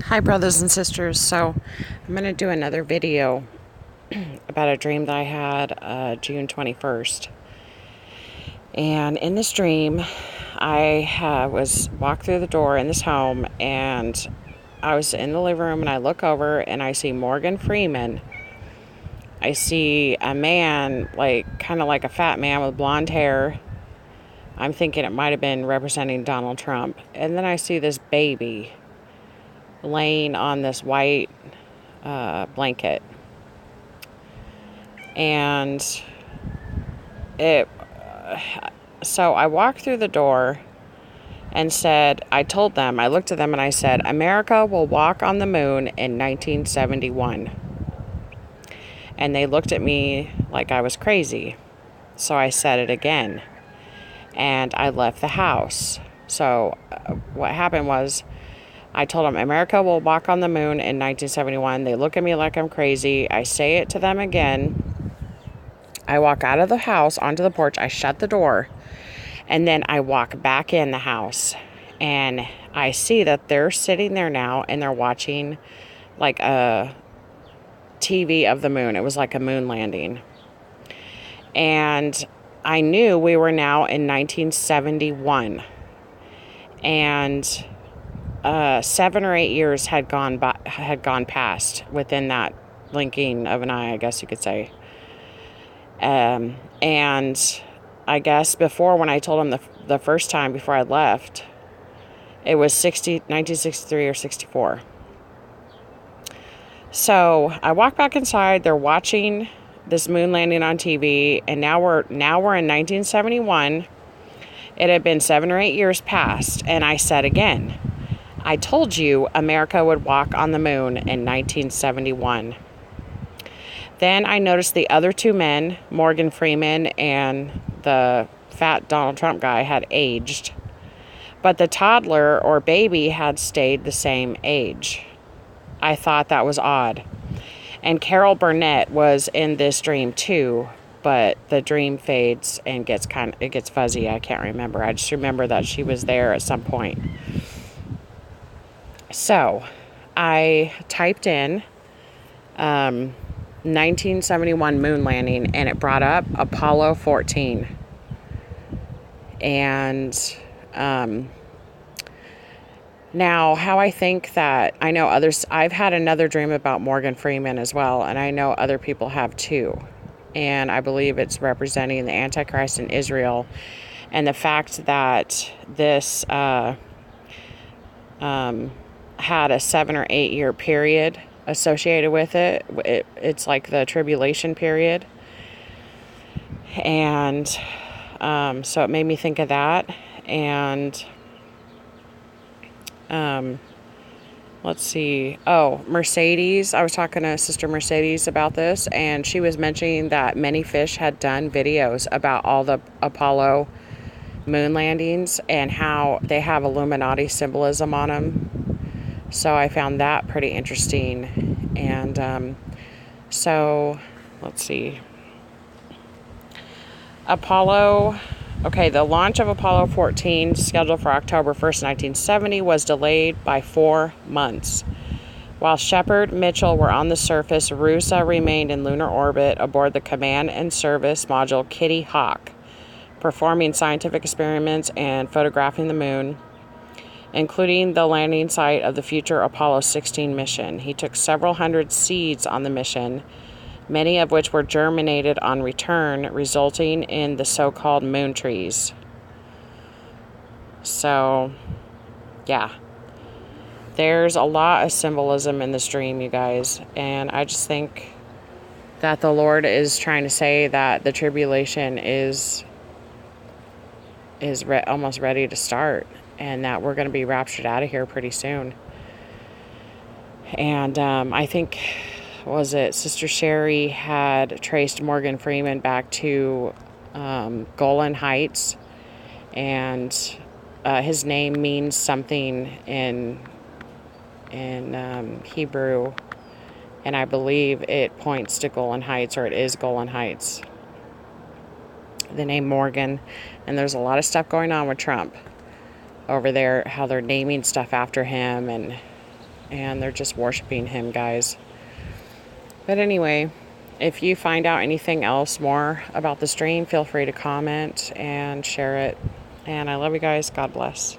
Hi, brothers and sisters. So, I'm going to do another video about a dream that I had June 21st. And in this dream, I was walked through the door in this home, and I was in the living room, and I look over and I see Morgan Freeman. I see a man, kind of like a fat man with blonde hair. I'm thinking it might have been representing Donald Trump. And then I see this baby laying on this white blanket. And so I walked through the door and I looked at them and I said, America will walk on the moon in 1971. And they looked at me like I was crazy. So I said it again. And I left the house. So what happened was, I told them, America will walk on the moon in 1971. They look at me like I'm crazy. I say it to them again. I walk out of the house onto the porch. I shut the door. And then I walk back in the house. And I see that they're sitting there now and they're watching like a TV of the moon. It was like a moon landing. And I knew we were now in 1971. And 7 or 8 years had gone past within that blinking of an eye, I guess you could say. And I guess before, when I told him the first time before I left, it was 1963 or 64. So I walk back inside. They're watching this moon landing on TV, and now we're in 1971. It had been 7 or 8 years past, and I said again, I told you America would walk on the moon in 1971. Then I noticed the other two men, Morgan Freeman and the fat Donald Trump guy, had aged. But the toddler or baby had stayed the same age. I thought that was odd. And Carol Burnett was in this dream too, but the dream fades and it gets fuzzy. I can't remember. I just remember that she was there at some point. So I typed in 1971 moon landing, and it brought up Apollo 14. And now how I think that, I know others, I've had another dream about Morgan Freeman as well, and I know other people have too. And I believe it's representing the Antichrist in Israel, and the fact that this had a 7 or 8 year period associated with it. It's like the tribulation period. And so it made me think of that. And let's see. Oh, Mercedes. I was talking to Sister Mercedes about this, and she was mentioning that many fish had done videos about all the Apollo moon landings and how they have Illuminati symbolism on them. So I found that pretty interesting. And so let's see. The launch of Apollo 14, scheduled for October 1st, 1970, was delayed by 4 months. While Shepard and Mitchell were on the surface, Roosa remained in lunar orbit aboard the Command and Service module Kitty Hawk, performing scientific experiments and photographing the moon, including the landing site of the future Apollo 16 mission. He took several hundred seeds on the mission, many of which were germinated on return, resulting in the so-called moon trees. So, yeah. There's a lot of symbolism in this dream, you guys. And I just think that the Lord is trying to say that the tribulation is almost ready to start, and that we're going to be raptured out of here pretty soon. And I think, was it Sister Sherry had traced Morgan Freeman back to Golan Heights, and his name means something in Hebrew, and I believe it points to Golan Heights, or it is Golan Heights, the name Morgan. And there's a lot of stuff going on with Trump over there, how they're naming stuff after him, and and they're just worshiping him, guys. But anyway, if you find out anything else more about this dream, feel free to comment and share it. And I love you guys. God bless.